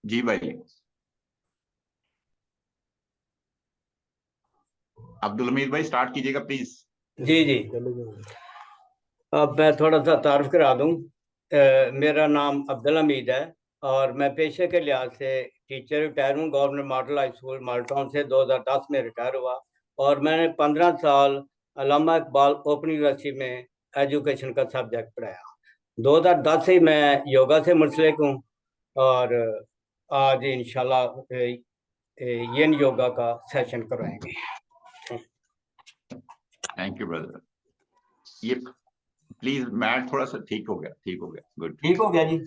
जी भाई। अब्दुल हमीद भाई स्टार्ट कीजिएगा प्लीज। जी जी। अब मैं थोड़ा सा तारुफ करा दूं। मेरा नाम अब्दुल हमीद है और मैं पेशे के लिहाज से टीचर रिटायर हूँ। गवर्नमेंट मॉडल हाई स्कूल माल्टाउन से 2010 में रिटायर हुआ और मैंने 15 साल अल्लामा इकबाल ओपन यूनिवर्सिटी में एजुकेशन का सब्जेक्ट पढ़ाया। 2010 से ही मैं योगा से मुंसलिक हूँ और आज इंशाल्लाह येन योगा का सेशन करवाएंगे। Thank you brother. ये प्लीज मैट थोड़ा सा ठीक हो गया, ठीक हो गया, गुड। ठीक हो गया जी।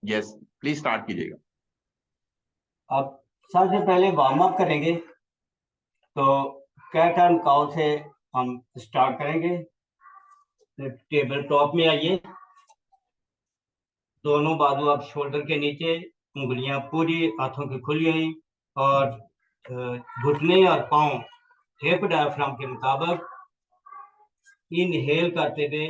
यस, प्लीज स्टार्ट कीजिएगा। अब सबसे पहले वार्म अप करेंगे तो कैट एंड काउ से हम स्टार्ट करेंगे। टेबल टॉप में आइए। दोनों बाजू आप शोल्डर के नीचे, उंगलियां पूरी हाथों की खुली हुई और घुटने और पांव हिप डायफ्राम के मुताबिक। इनहेल करते हुए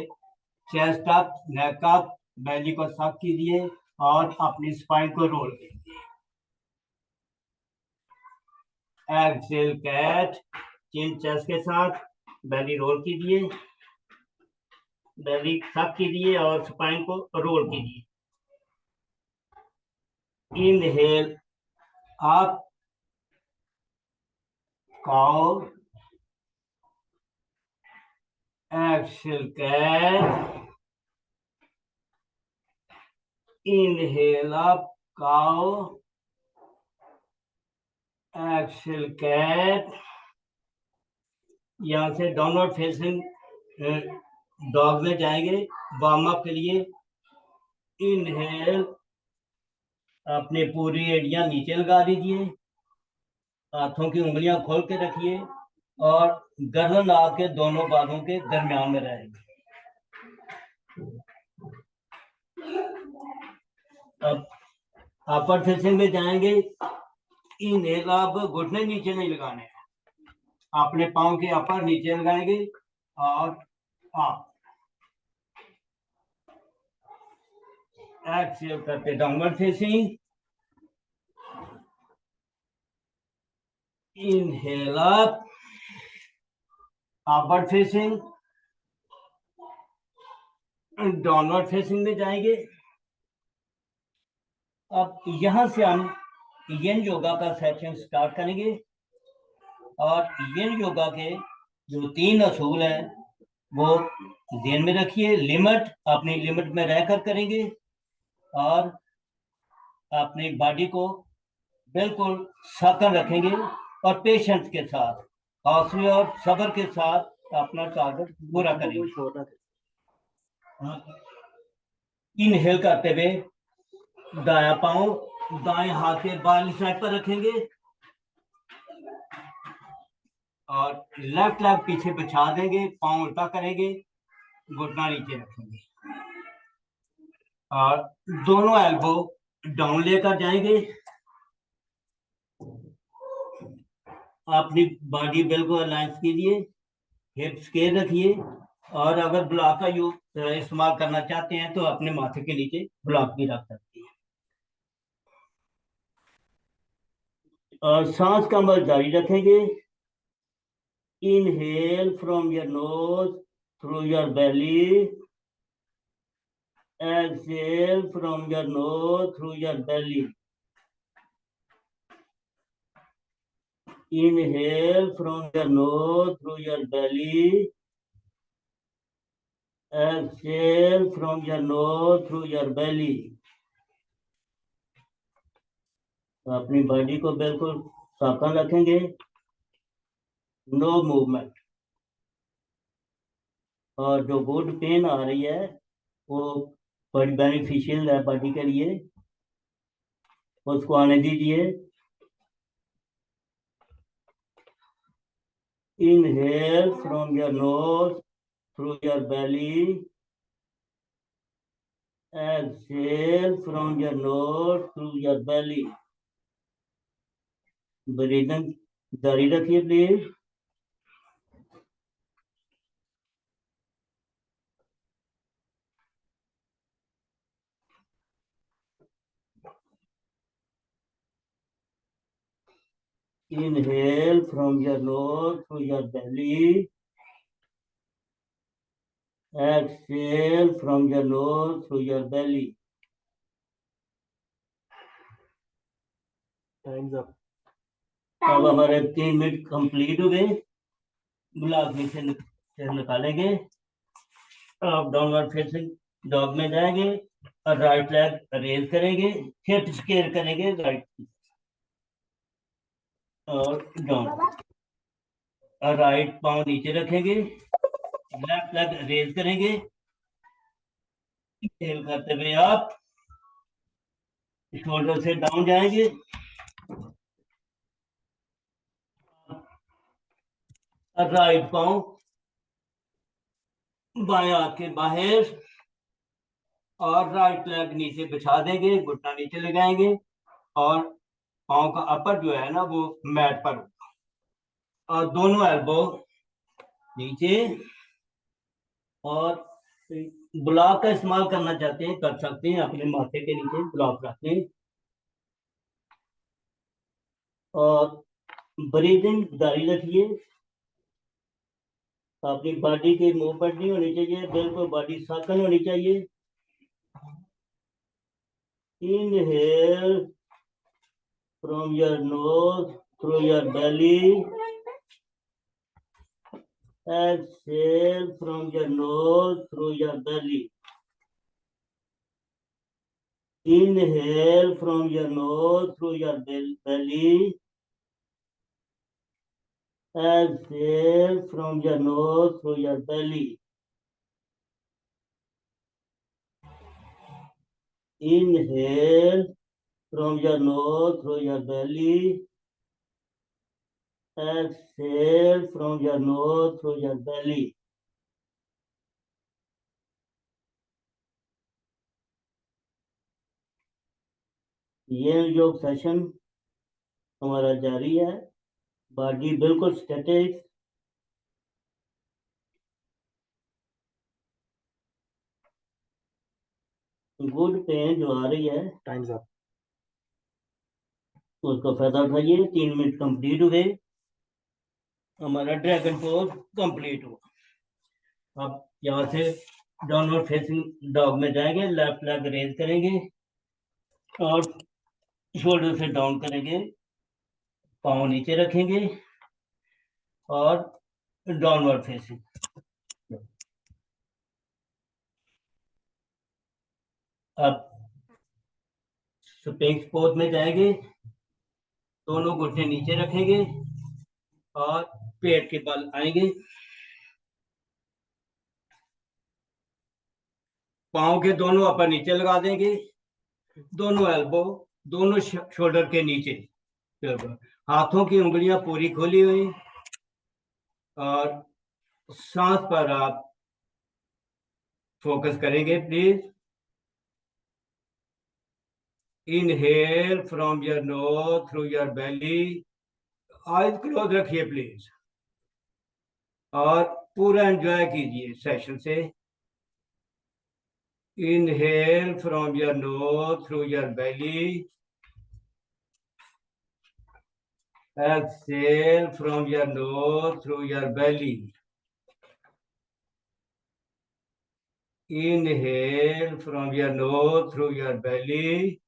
चेस्ट अप, नेक अप, बेली को सक कीजिए और अपनी स्पाइन को रोल कीजिए। एक्सेल कैट, चिन चेस्ट के साथ बेली रोल कीजिए, बेली सक कीजिए और स्पाइन को रोल कीजिए। Inhale up, cow, exhale cat, inhale up, cow, exhale cat. यहाँ से डाउनवर्ड फेसिंग डॉग में जाएंगे वार्म अप के लिए। इनहेल, अपनी पूरी एड़ियां नीचे लगा दीजिए, हाथों की उंगलियां खोल के रखिए और गर्दन आपके दोनों बालों के दरमियान में रहेगी। अब अपर फेसिंग में जाएंगे। इनहेल, आप घुटने नीचे नहीं लगाने, अपने पांव के अपर नीचे लगाएंगे और आप एक्सेल करते downward facing. Inhale up, upward facing, downward facing में जाएंगे। अब यहां से हम येन योगा का सेशन स्टार्ट करेंगे और येन योगा के जो 3 असूल हैं वो ध्यान में रखिए। लिमिट, अपनी लिमिट में रहकर करेंगे और अपनी बॉडी को बिल्कुल साकन रखेंगे और पेशेंस के साथ, हौसले और सब्र के साथ अपना टारगेट पूरा करेंगे। इनहेल करते हुए दाया पांव दाएं हाथ के बाएं साइड पर रखेंगे और लेफ्ट लेग पीछे बिछा देंगे, पांव उल्टा करेंगे, घुटना नीचे रखेंगे और दोनों एल्बो डाउन लेकर जाएंगे। अपनी बॉडी बिल्कुल अलाइंस कीजिए, हिप्स के रखिए और अगर ब्लॉक का यूज इस्तेमाल करना चाहते हैं तो अपने माथे के नीचे ब्लॉक भी रख सकते हैं। और सांस का अमल जारी रखेंगे। Inhale from your nose through your belly. Exhale from your nose through your belly. Inhale from your nose through your belly. Exhale from your nose through your belly. अपनी बॉडी को बिल्कुल साकन रखेंगे, नो मूवमेंट। और जो body pain आ रही है वो बड़ी बेनिफिशियल है बॉडी के लिए, उसको आने दीजिए। Inhale from your nose through your belly. Exhale from your nose through your belly. Breathing जारी रखिए please. Inhale from your nose through your belly. Exhale from your nose through your belly. Time's up. अब हमारे 3 minute complete हो गए। गुलाब में से निकालेंगे। अब डाउनवर्ड फेसिंग डॉग में जाएंगे और राइट लेग रेज करेंगे, हिप स्केयर करेंगे राइट और डाउन, और राइट पांव नीचे रखेंगे, लेफ्ट लेग रेज करेंगे, इंहेल करते हुए आप शोल्डर से डाउन जाएंगे और राइट पांव बाएं हाथ के बाहर और राइट लेग नीचे बिछा देंगे, घुटना नीचे लगाएंगे और पांव का अपर जो है ना वो मैट पर, और दोनों एल्बो नीचे, और ब्लॉक का इस्तेमाल करना चाहते हैं कर सकते हैं, अपने माथे के नीचे ब्लॉक रखते हैं। और ब्रीदिंग जारी रखिए, अपनी बॉडी की मूवमेंट नहीं होनी चाहिए, बिल्कुल बॉडी सर्कल होनी चाहिए। Inhale from your nose through your belly. Exhale from your nose through your belly. Inhale from your nose through your belly. Exhale from your nose through your belly. Inhale from your nose through your belly. Exhale from your nose through your belly. ये योग session हमारा जारी है। Body बिल्कुल static, good pain जो आ रही है, times up, उसका फायदा उठाइए। 3 मिनट कंप्लीट हुए, हमारा ड्रैगन पोज कंप्लीट हुआ। अब यहाँ से डाउनवर्ड फेसिंग डॉग में जाएंगे, लेफ्ट लेग रेज करेंगे और शोल्डर से डाउन करेंगे, पाँव नीचे रखेंगे और डाउनवर्ड फेसिंग। अब स्पिंक्स पोज में जाएंगे, दोनों घुटने नीचे रखेंगे और पेट के बल आएंगे, पाँव के दोनों अपर नीचे लगा देंगे, दोनों एल्बो दोनों शोल्डर के नीचे, हाथों की उंगलियां पूरी खोली हुई, और सांस पर आप फोकस करेंगे please. Inhale from your nose through your belly, eyes close रखिए प्लीज, और पूरा एंजॉय कीजिए सेशन से। Inhale from your nose through your belly, exhale from your nose through your belly. Inhale from your nose through your belly.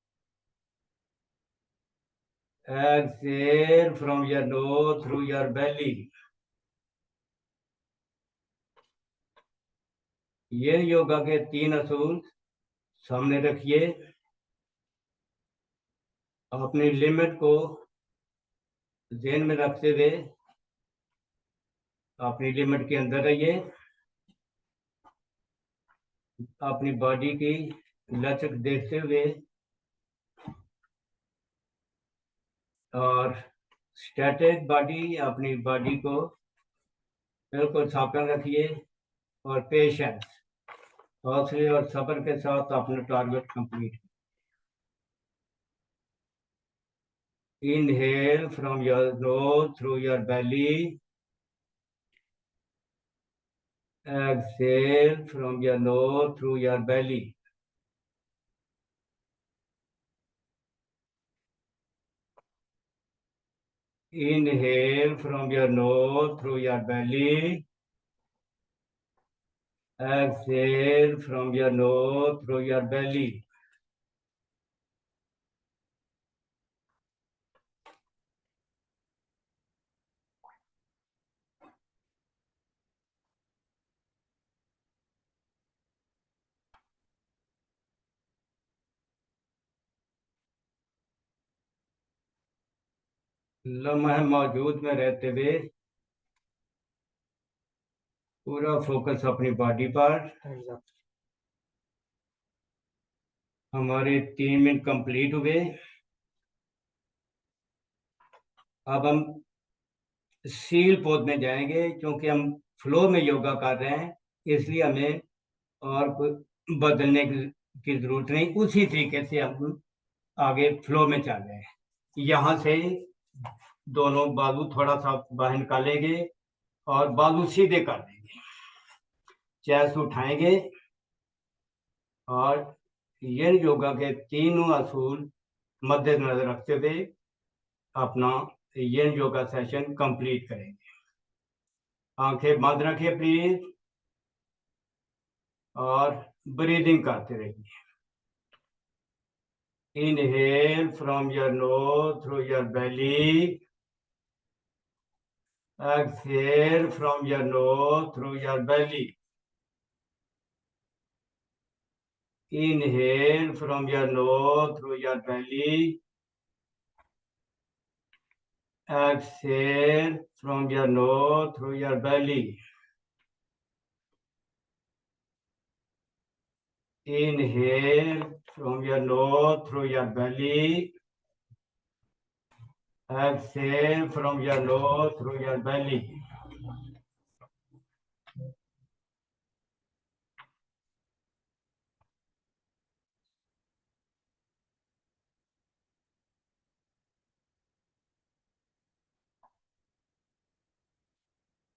Exhale from your nose through your belly. ये योगा के 3 असूल सामने रखिए, अपनी लिमिट को ध्यान में रखते हुए अपनी लिमिट के अंदर रहिए, अपनी बॉडी की लचक देखते हुए और स्टैटिक बॉडी, अपनी बॉडी को बिल्कुल स्थापन रखिए और पेशेंस, हौसले और सब्र के साथ अपना target complete. Inhale from your nose through your belly. Exhale from your nose through your belly. Inhale from your nose through your belly. Exhale from your nose through your belly. लम्हा मौजूद में रहते हुए पूरा फोकस अपनी body पर। हमारे 3 minute complete हुए। अब हम सील पोज में जाएंगे, क्योंकि हम फ्लो में योगा कर रहे हैं, इसलिए हमें और कोई बदलने की जरूरत नहीं। उसी तरीके से हम आगे फ्लो में चल रहे हैं। यहाँ से दोनों बाजू थोड़ा सा बाहर निकालेंगे और बाजू सीधे कर देंगे। चेस्ट उठाएंगे और ये योगा के तीनों असूल मद्देनजर रखते हुए अपना ये योगा सेशन कंप्लीट करेंगे। आंखें बंद रखिए प्लीज और ब्रीदिंग करते रहिए। Inhale from your nose through your belly. Exhale from your nose through your belly. Inhale from your nose through your belly. Exhale from your nose through your belly. Inhale from your nose through your belly. Exhale from your nose through your belly.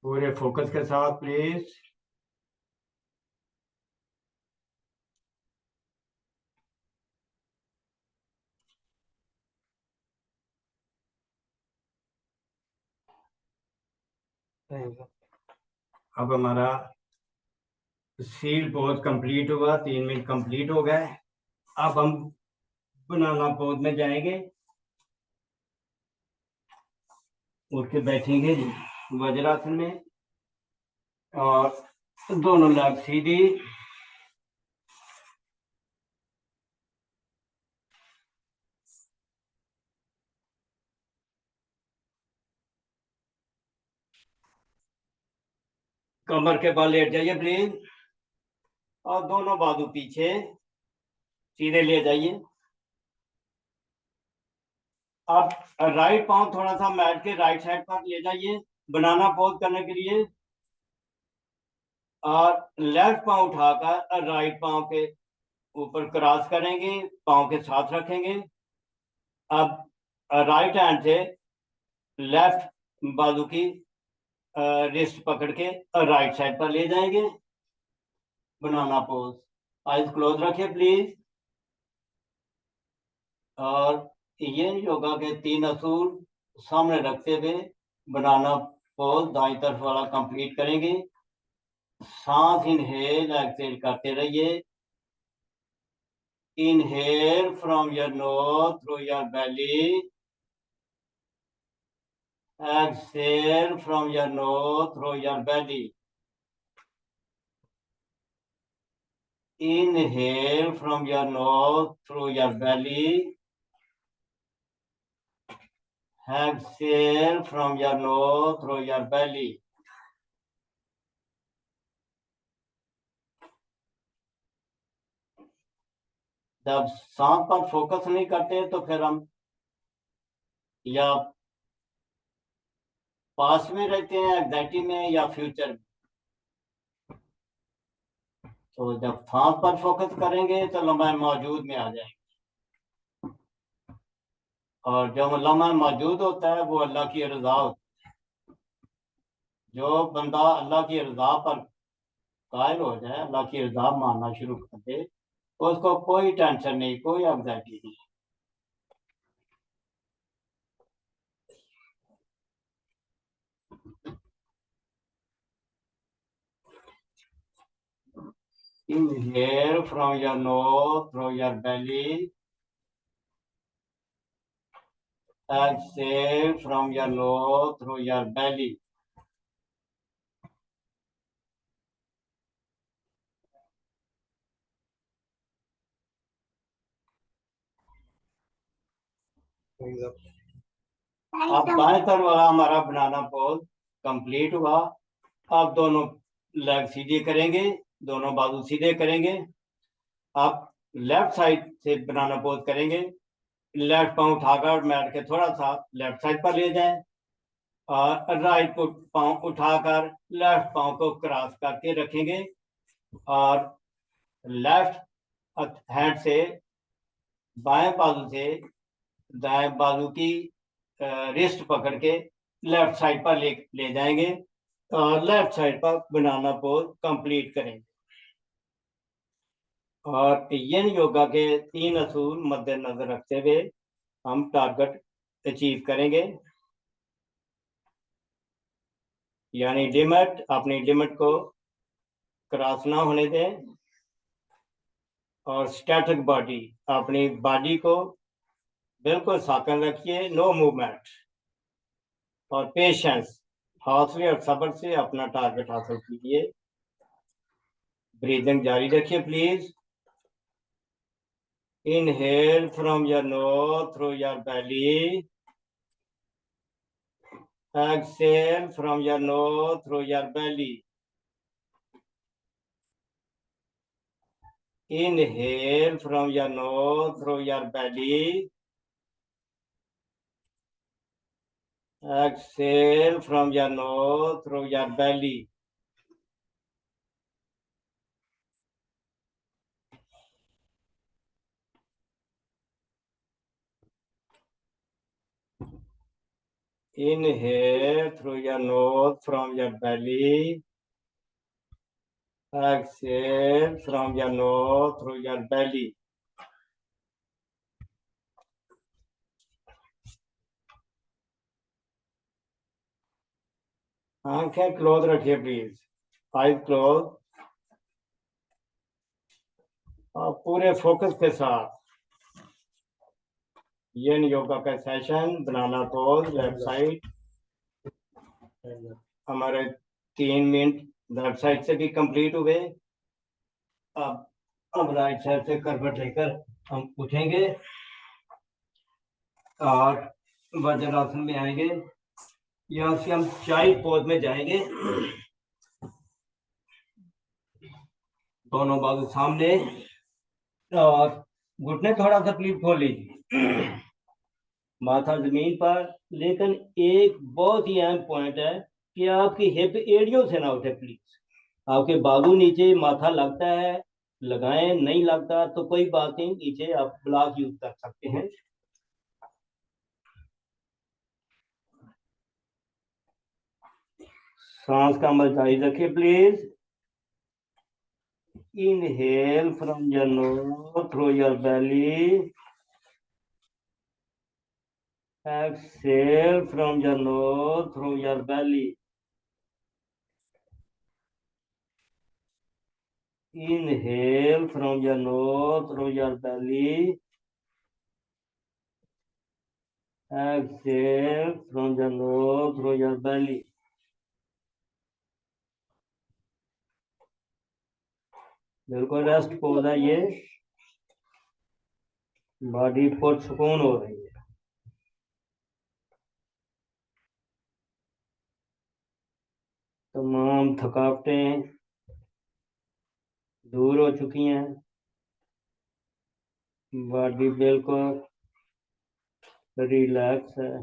पूरे focus के साथ please. अब हमारा seal pose complete हुआ। 3 minute complete हो गए। अब हम बनाना पोज में जाएंगे। उठ के बैठेंगे वज्रासन में और दोनों लेग सीधी। कमर के बल लेट जाइए प्लीज और दोनों बाजू पीछे सीधे ले जाइए। अब राइट पांव थोड़ा सा मैट के राइट साइड पर ले जाइए बनाना पोज करने के लिए, और लेफ्ट पांव उठाकर राइट पांव के ऊपर क्रॉस करेंगे, पांव के साथ रखेंगे। अब राइट हैंड से लेफ्ट बाजू की रिस्ट पकड़ के राइट साइड पर ले जाएंगे। बनाना पोज। आइज क्लोज रखिए प्लीज। और ये योगा के 3 असूल सामने रखते हुए बनाना पोज दाईं तरफ वाला कंप्लीट करेंगे। सांस इनहेल एक्सहेल करते रहिए। Inhale from your nose through your belly. Exhale from your nose through your belly. Inhale from your nose through your belly. Exhale from your nose through your belly. जब सांस पर focus नहीं करते तो फिर हम या पास में रहते हैं, एग्जैक्टी में, या फ्यूचर में। तो जब सांस पर फोकस करेंगे तो लम्हा मौजूद में आ जाएंगे, और जो लम्हा मौजूद होता है वो अल्लाह की रजा होती है। जो बंदा अल्लाह की रजा पर कायल हो जाए, अल्लाह की रजा मानना शुरू कर दे, उसको कोई टेंशन नहीं, कोई एंग्जाइटी नहीं। Inhale from your nose through your belly. Exhale from your nose through your belly. अब बाएं तरफ वाला हमारा बनाना पोज कंप्लीट हुआ। अब दोनों लेग सीधे करेंगे, दोनों बाजू सीधे करेंगे। अब लेफ्ट साइड से बनाना पोज करेंगे। लेफ्ट पांव उठाकर मैट के थोड़ा सा लेफ्ट साइड पर ले जाएं और राइट को पांव उठाकर लेफ्ट पांव को क्रॉस करके रखेंगे और लेफ्ट हैंड से बाएं बाजू से दाएं बाजू की रिस्ट पकड़ के लेफ्ट साइड पर ले जाएंगे और लेफ्ट साइड पर बनाना पोज कंप्लीट करेंगे। और यन योगा के 3 असूल मद्देनजर रखते हुए हम टारगेट अचीव करेंगे। यानी लिमिट, अपनी लिमिट को क्रॉस ना होने दें और स्टैटिक बॉडी, अपनी बॉडी को बिल्कुल साकन रखिए, नो मूवमेंट और पेशेंस, हौसले और सब्र से अपना टारगेट हासिल कीजिए। ब्रीदिंग जारी रखिए please. Inhale from your nose through your belly. Exhale from your nose through your belly. Inhale from your nose through your belly. Exhale from your nose through your belly. Inhale through your nose from your belly. Exhale from your nose through your belly. आंखें close रखिए please, eyes close और पूरे focus के साथ यन योगा का session बनाना pose left side हमारे 3 minute left side से भी कंप्लीट हुए। अब राइट साइड से करवट लेकर हम उठेंगे और वज्रासन में आएंगे। यहाँ से हम चाइल्ड पोज में जाएंगे। दोनों बाजू सामने और घुटने थोड़ा सा प्लीज खोल लीजिए, माथा जमीन पर। लेकिन एक बहुत ही अहम पॉइंट है कि आपकी हिप एड़ियों से ना उठे प्लीज। आपके बाजू नीचे माथा लगता है, लगाएं, नहीं लगता तो कोई बात नहीं, नीचे आप ब्लॉक यूज कर सकते हैं। सांस का अमल जारी रखिए please. Inhale from your nose through your belly. Exhale from your nose through your belly. Inhale from your nose through your belly. Exhale from your nose through your belly. बिल्कुल rest pose है ये, body पुरसुकून हो रही है। तमाम थकावटें दूर हो चुकी हैं, बॉडी बिल्कुल रिलैक्स है।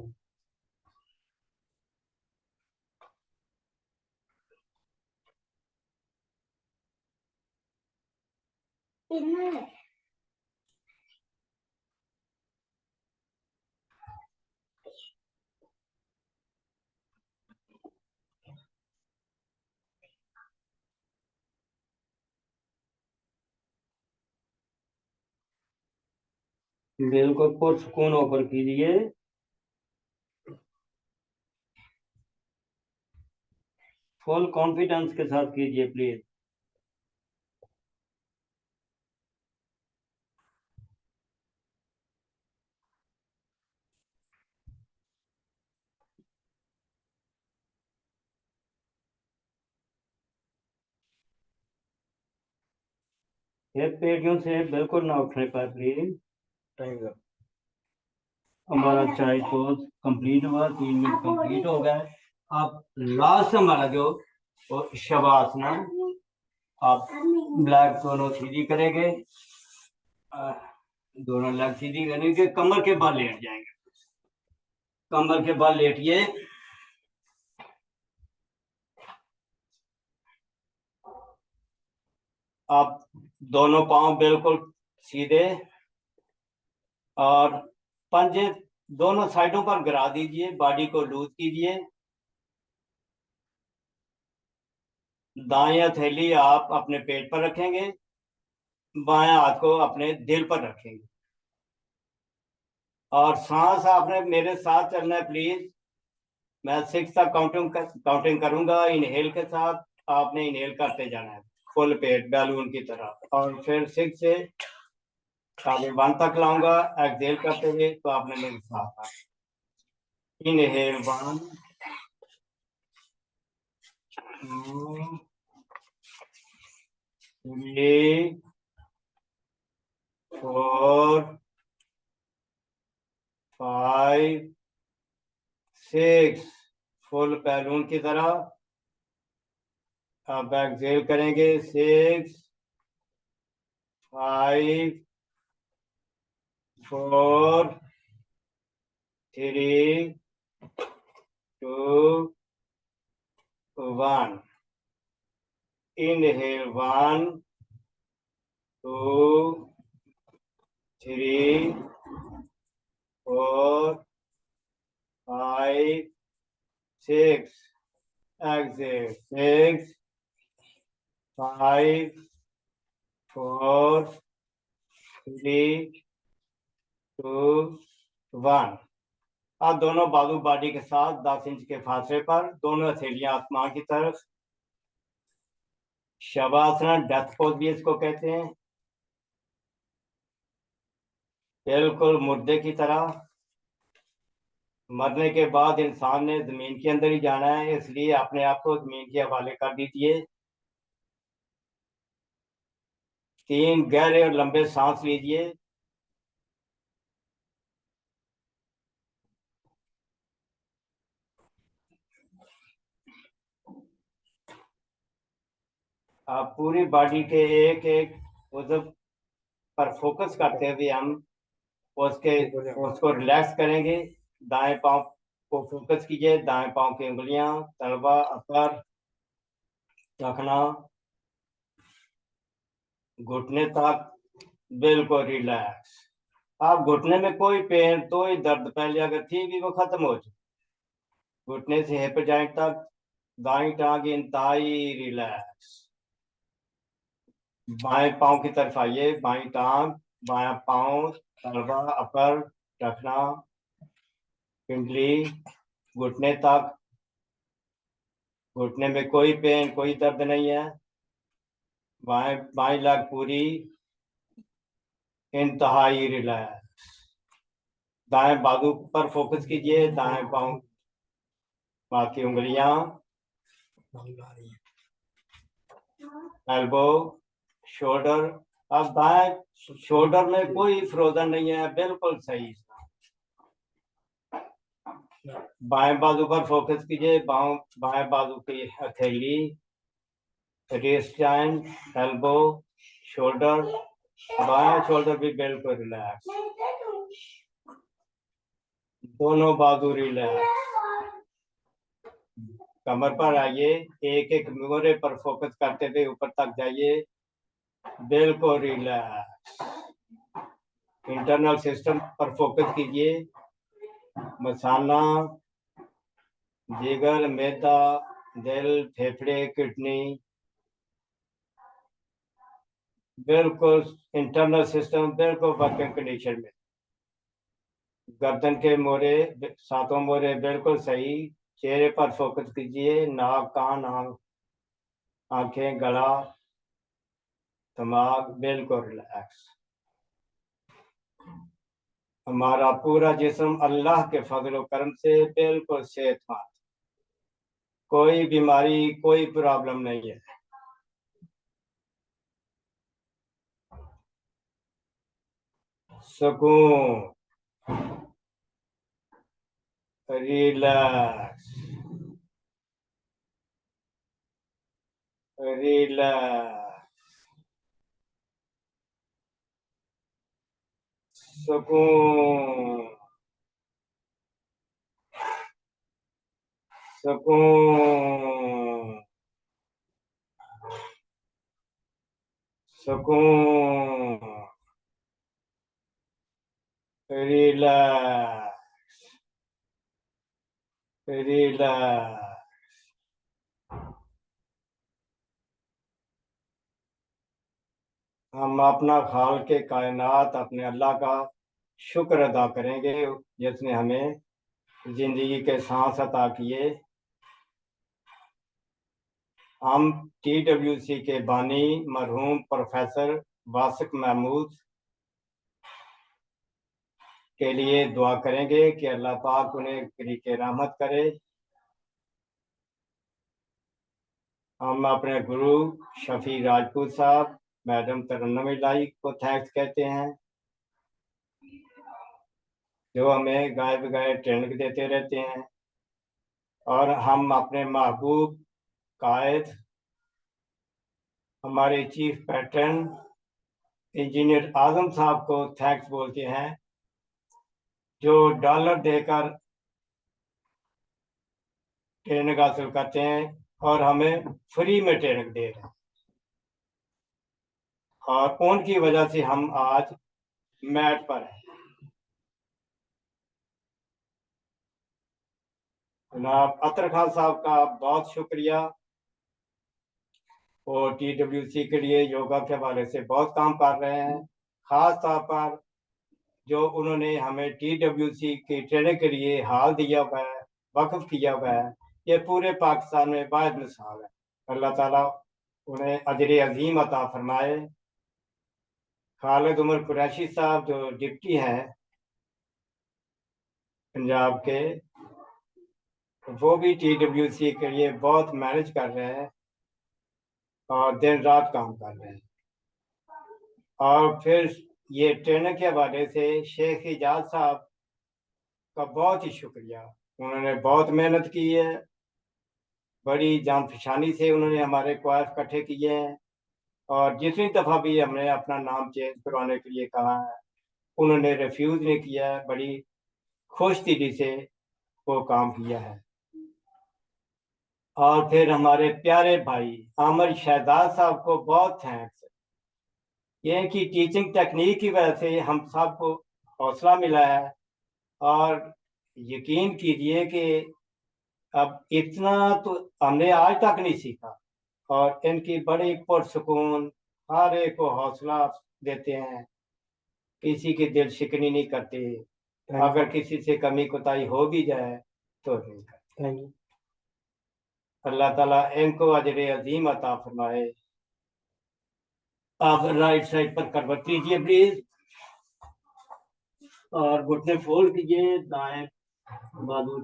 बिल्कुल पुरसुकून होकर कीजिए। फुल कॉन्फिडेंस के साथ कीजिए प्लीज। हिप पेटियों से बिल्कुल ना उठने पर प्लीज। हमारा चाइल्ड पोज कंप्लीट हुआ, 3 मिनट कंप्लीट हो गए। अब लास्ट हमारा जो वो शवासना, आप ब्लैक दोनों सीधी करेंगे, दोनों लेग सीधी करेंगे, कमर के बल लेट जाएंगे, कमर के बल लेटिए। आप दोनों पांव बिल्कुल सीधे और पंजे दोनों साइडों पर गिरा दीजिए, बॉडी को लूज कीजिए। दाएं हथेली आप अपने पेट पर रखेंगे, बाएं हाथ को अपने दिल पर रखेंगे और सांस आपने मेरे साथ चलना है प्लीज। मैं 6 तक काउंटिंग करूंगा। इनहेल के साथ आपने इनहेल करते जाना है फुल पेट बैलून की तरह, और फिर 6 से आगे 1 तक लाऊंगा। एक्सहेल करते हुए तो आपने मेरे साथ आना। इनहेल 1 2 3 4 5 6 फुल बैलून की तरह। अब एक्सहेल करेंगे 6 5 4 3 2 1। Inhale 1 2 3 4 5 6। Exhale 6 5 4 3 2 1। अब दोनों बाजू बॉडी के साथ 10 इंच के फासले पर, दोनों हथेलियां आसमान की तरफ। शवासना, डेथ पोज भी इसको कहते हैं, बिल्कुल मुर्दे की तरह। मरने के बाद इंसान ने जमीन के अंदर ही जाना है, इसलिए अपने आप को जमीन के हवाले कर दीजिए। 3 गहरे और लंबे सांस लीजिए। आप पूरी बॉडी के एक एक उज़व पर फोकस करते हुए हम उसको रिलैक्स करेंगे। दाएं पांव को फोकस कीजिए, दाएं पांव की उंगलियां, तलवा, अपर, रखना, घुटने तक बिल्कुल रिलैक्स। आप घुटने में कोई पेन, कोई दर्द पहले अगर थी भी वो खत्म हो चुकी। घुटने से हिप जॉइंट तक दाएं टांग इंतहाई रिलैक्स। बाएं पांव की तरफ आइए, बाएं टांग, बायां पांव, तलवा, अपर, रखना, पिंडली, घुटने तक। घुटने में कोई पेन, कोई दर्द नहीं है। बाएं लेग पूरी इंतहाई रिलैक्स। दाएं बाजू पर फोकस कीजिए, दाएं पांव, बाकी उंगलियां, एल्बो, शोल्डर। अब दाएं शोल्डर में कोई फ्रोजन नहीं है, बिल्कुल सही। बाएं बाजू पर फोकस कीजिए, बाएं बाजू की हथेली, रिस्ट जॉइंट, एल्बो, शोल्डर। बाएं शोल्डर भी बिल्कुल रिलैक्स। दोनों बाजू रिलैक्स। कमर पर आइए, एक एक मोरे पर फोकस करते हुए ऊपर तक जाइए, बिल्कुल रिलैक्स। इंटरनल सिस्टम पर फोकस कीजिए, मसाना, जिगर, मैदा, दिल, फेफड़े, किडनी, बिल्कुल इंटरनल सिस्टम बिल्कुल वर्किंग कंडीशन में। गर्दन के मोरे, 7 मोरे बिल्कुल सही। चेहरे पर फोकस कीजिए, नाक, कान, आंखें, गला, दिमाग बिल्कुल रिलैक्स। हमारा पूरा जिस्म अल्लाह के फजल करम से बिल्कुल सेहतमंद, कोई बीमारी, कोई प्रॉब्लम नहीं है। सुकून, रिलैक्स, रिलैक्स, सुकून, सुकून, सुकून, रिलैक्स, रिलैक्स। हम अपना खाल के कायनात अपने अल्लाह का शुक्र अदा करेंगे जिसने हमें जिंदगी के सांस अता किए। हम TWC के बानी मरहूम प्रोफेसर वासिक महमूद के लिए दुआ करेंगे कि अल्लाह पाक उन्हें तरीके रहमत करे। हम अपने गुरु शफी राजपूत साहब, मैडम तरन्नुम इलाही को थैंक्स कहते हैं जो हमें गाय बगाए ट्रेनिंग देते रहते हैं। और हम अपने महबूब कायद, हमारे चीफ पैटर्न इंजीनियर आजम साहब को थैंक्स बोलते हैं जो डॉलर देकर ट्रेनिंग हासिल करते हैं और हमें फ्री में ट्रेनिंग दे रहे हैं। और उनकी वजह से हम आज मैट पर हैं। जनाब अतर खान साहब का बहुत शुक्रिया। वो TWC के लिए योगा के हवाले से बहुत काम कर रहे हैं। खास तौर पर जो उन्होंने हमें TWC की ट्रेनिंग के लिए हाल दिया हुआ है, वक्फ किया हुआ है, ये पूरे पाकिस्तान में वाहिद मिसाल है। अल्लाह ताला उन्हें अजर अजीम अता फरमाए। खालिद उमर कुरैशी साहब जो डिप्टी हैं पंजाब के, वो भी TWC के लिए बहुत मैनेज कर रहे हैं और दिन रात काम कर रहे हैं। और फिर ये ट्रेनिंग के हवाले से शेख इजाज साहब का बहुत ही शुक्रिया। उन्होंने बहुत मेहनत की है, बड़ी जान फिशानी से उन्होंने हमारे क्वार्स इकट्ठे किए हैं और जितनी दफ़ा भी हमने अपना नाम चेंज करवाने के लिए कहा है उन्होंने रिफ्यूज़ नहीं किया है, बड़ी खुश दिली से वो काम किया है। और फिर हमारे प्यारे भाई आमिर शहजाद साहब को बहुत थैंक्स। ये कि टीचिंग टेक्निक की वजह से हम सबको हौसला मिला है और यकीन कीजिए कि अब इतना तो हमने आज तक नहीं सीखा। और इनकी बड़ी पुरसुकून, हर एक को हौसला देते हैं, किसी की दिल शिकनी नहीं करते। अगर किसी से कमी कोताही हो भी जाए तो नहीं करते। अल्लाह ताला इनको अजर अजीम अता फरमाए। आप राइट साइड पर करवट लीजिए प्लीज और घुटने फोल्ड कीजिए। दाएं बाजू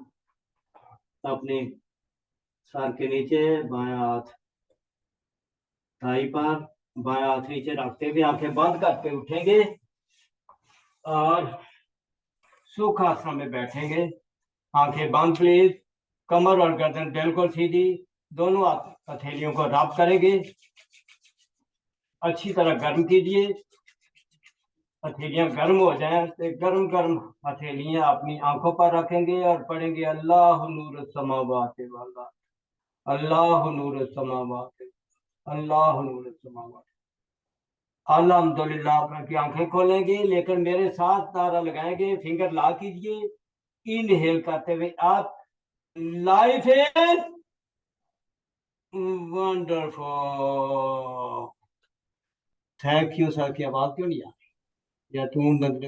अपने सर के नीचे, बायां हाथ थाई पर, बायां हाथ नीचे रखते हुए आंखें बंद करके उठेंगे और सुखासन में बैठेंगे। आंखें बंद प्लीज। कमर और गर्दन बिल्कुल सीधी। दोनों हथेलियों को रब करेंगे। अच्छी तरह गर्म कीजिए। हथेलियां गर्म हो जाएं तो गर्म गर्म हथेलियां अपनी आंखों पर रखेंगे और पढ़ेंगे अल्लाह नूर समावात वल अर्द, अल्लाह नूर समावात, अल्लाह नूर समावात। अल्हम्दुलिल्लाह आपकी आंखें खोलेंगे लेकिन मेरे साथ नारा लगाएंगे, फिंगर ला कीजिए। इनहेल करते हुए आप, life is wonderful. Thank you sir की आवाज क्यों नहीं आ रही? या तुम बंदे